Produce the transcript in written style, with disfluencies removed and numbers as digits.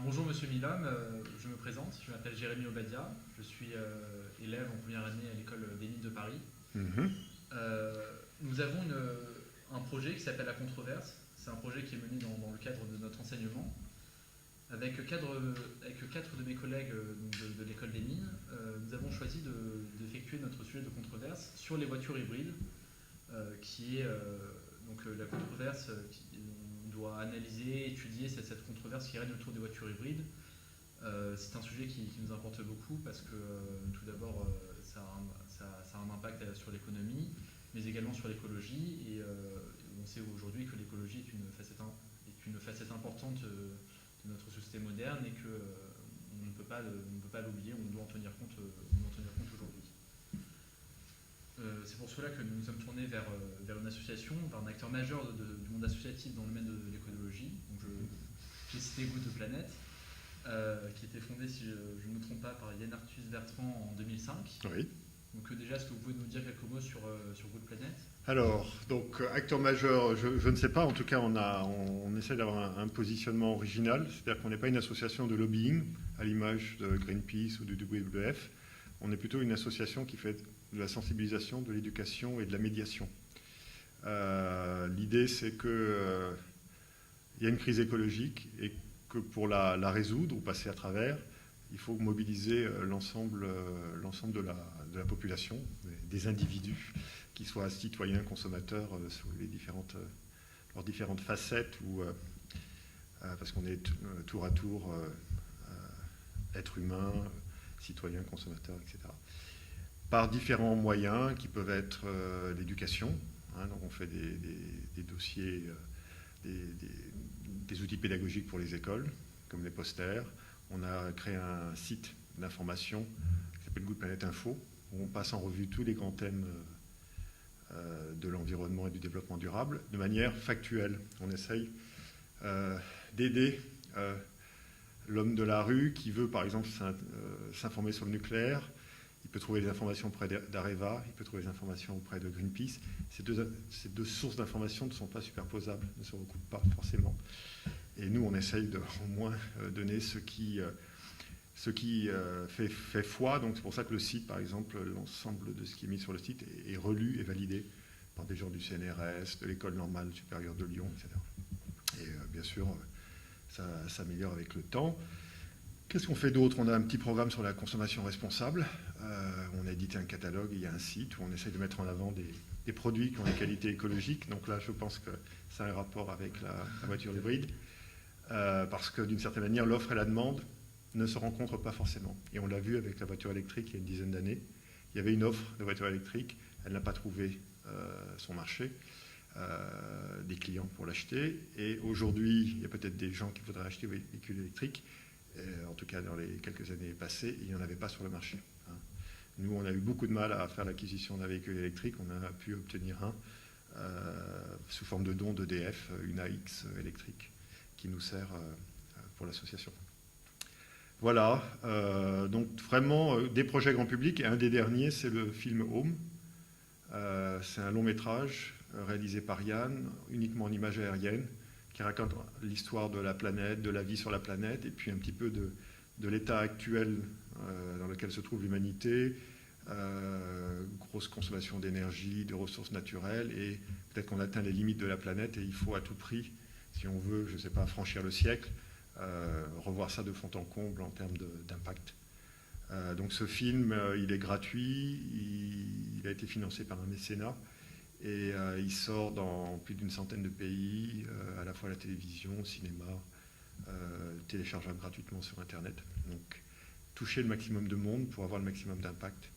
Bonjour Monsieur Millam, je me présente, je m'appelle Jérémy Obadia, je suis élève en première année à l'école des Mines de Paris. Mhm. Nous avons un projet qui s'appelle La Controverse, c'est un projet qui est mené dans le cadre de notre enseignement. Avec quatre de mes collègues de l'école des Mines, nous avons choisi d'effectuer notre sujet de controverse sur les voitures hybrides, qui est la controverse on doit analyser, étudier cette controverse qui règne autour des voitures hybrides. C'est un sujet qui nous importe beaucoup parce que tout d'abord ça a un impact sur l'économie, mais également sur l'écologie. Et on sait aujourd'hui que l'écologie est une facette importante de notre société moderne et qu'on ne peut pas l'oublier, on doit en tenir compte aujourd'hui. C'est pour cela que nous nous sommes tournés vers une association, vers un acteur majeur du monde associatif dans le domaine de l'écologie. J'ai cité Good Planet, qui était fondé, si je ne me trompe pas, par Yann Arthus Bertrand en 2005. Oui. Donc déjà, est-ce que vous pouvez nous dire quelques mots sur Good Planet? Alors, donc, acteur majeur, je ne sais pas. En tout cas, on essaie d'avoir un positionnement original. C'est-à-dire qu'on n'est pas une association de lobbying, à l'image de Greenpeace ou du WWF. On est plutôt une association qui fait de la sensibilisation, de l'éducation et de la médiation. L'idée, c'est qu'il y a une crise écologique et que pour la résoudre ou passer à travers, il faut mobiliser l'ensemble de la population, des individus, qu'ils soient citoyens, consommateurs, sur leurs différentes facettes, parce qu'on est tour à tour être humain, citoyen, consommateur, etc. Par différents moyens qui peuvent être l'éducation. Donc on fait des dossiers, des outils pédagogiques pour les écoles, comme les posters. On a créé un site d'information qui s'appelle Good Planet Info, où on passe en revue tous les grands thèmes de l'environnement et du développement durable de manière factuelle. On essaye d'aider l'homme de la rue qui veut, par exemple, s'informer sur le nucléaire. Il peut trouver des informations auprès d'Areva, il peut trouver des informations auprès de Greenpeace. Ces deux sources d'informations ne sont pas superposables, ne se recoupent pas forcément. Et nous, on essaye au moins donner ce qui fait foi. Donc c'est pour ça que le site, par exemple, l'ensemble de ce qui est mis sur le site est relu et validé par des gens du CNRS, de l'École normale supérieure de Lyon, etc. Et bien sûr, ça s'améliore avec le temps. Qu'est-ce qu'on fait d'autre? On a un petit programme sur la consommation responsable. On a édité un catalogue, il y a un site où on essaie de mettre en avant des produits qui ont des qualités écologiques. Donc là, je pense que ça a un rapport avec la voiture hybride. Parce que d'une certaine manière, l'offre et la demande ne se rencontrent pas forcément. Et on l'a vu avec la voiture électrique il y a une dizaine d'années. Il y avait une offre de voiture électrique, elle n'a pas trouvé son marché, des clients pour l'acheter. Et aujourd'hui, il y a peut-être des gens qui voudraient acheter des véhicules électriques. En tout cas, dans les quelques années passées, il n'y en avait pas sur le marché. Nous, on a eu beaucoup de mal à faire l'acquisition d'un véhicule électrique. On a pu obtenir un sous forme de don d'EDF, une AX électrique, qui nous sert pour l'association. Voilà, donc vraiment des projets grand public. Et un des derniers, c'est le film Home. C'est un long métrage réalisé par Yann, uniquement en images aériennes, qui raconte l'histoire de la planète, de la vie sur la planète, et puis un petit peu de l'état actuel dans lequel se trouve l'humanité, grosse consommation d'énergie, de ressources naturelles, et peut-être qu'on atteint les limites de la planète, et il faut à tout prix, si on veut, je ne sais pas, franchir le siècle, revoir ça de fond en comble en termes d'impact. Donc ce film, il est gratuit, il a été financé par un mécénat, et il sort dans plus d'une centaine de pays, à la fois à la télévision, au cinéma, téléchargeable gratuitement sur Internet. Donc toucher le maximum de monde pour avoir le maximum d'impact